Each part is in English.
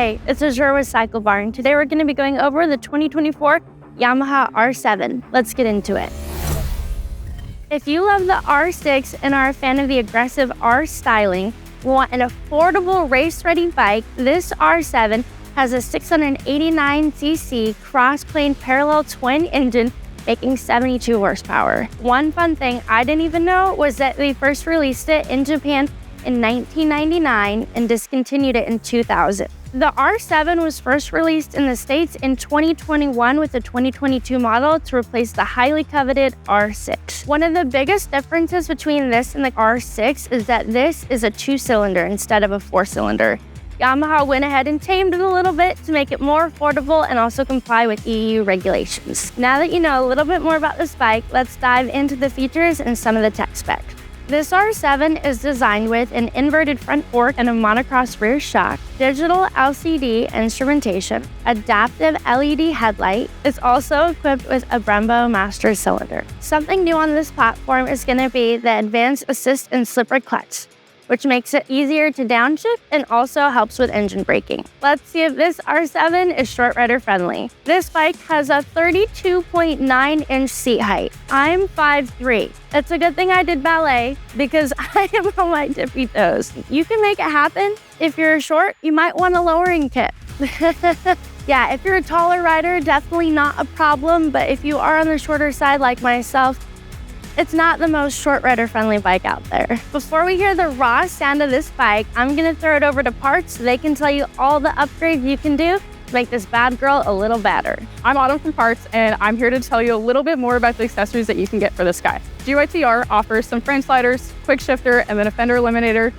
Hey, it's Azure with Cycle Barn. Today we're going to be going over the 2024 Yamaha R7. Let's get into it. If you love the R6 and are a fan of the aggressive R styling, want an affordable race-ready bike, this R7 has a 689cc cross-plane parallel twin engine making 72 horsepower. One fun thing I didn't even know was that they first released it in Japan in 1999 and discontinued it in 2000. The R7 was first released in the States in 2021 with the 2022 model to replace the highly coveted R6. One of the biggest differences between this and the R6 is that this is a 2-cylinder instead of a 4-cylinder. Yamaha went ahead and tamed it a little bit to make it more affordable and also comply with EU regulations. Now that you know a little bit more about this bike, let's dive into the features and some of the tech specs. This R7 is designed with an inverted front fork and a monocross rear shock, digital LCD instrumentation, adaptive LED headlight. It's also equipped with a Brembo master cylinder. Something new on this platform is going to be the advanced assist and slipper clutch, which makes it easier to downshift and also helps with engine braking. Let's see if this R7 is short rider friendly. This bike has a 32.9-inch seat height. I'm 5'3". It's a good thing I did ballet because I am on my tippy toes. You can make it happen. If you're short, you might want a lowering kit. Yeah, if you're a taller rider, definitely not a problem, but if you are on the shorter side like myself, it's not the most short rider friendly bike out there. Before we hear the raw sound of this bike, I'm gonna throw it over to Parts so they can tell you all the upgrades you can do to make this bad girl a little badder. I'm Autumn from Parts, and I'm here to tell you a little bit more about the accessories that you can get for this guy. GYTR offers some frame sliders, quick shifter, and then a fender eliminator,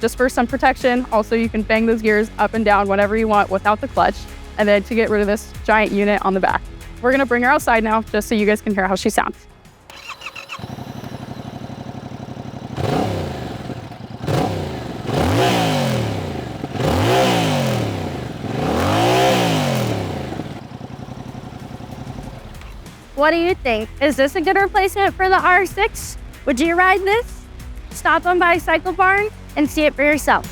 just for some protection. Also, you can bang those gears up and down whenever you want without the clutch, and then to get rid of this giant unit on the back. We're gonna bring her outside now, just so you guys can hear how she sounds. What do you think? Is this a good replacement for the R6? Would you ride this? Stop on by Cycle Barn and see it for yourself.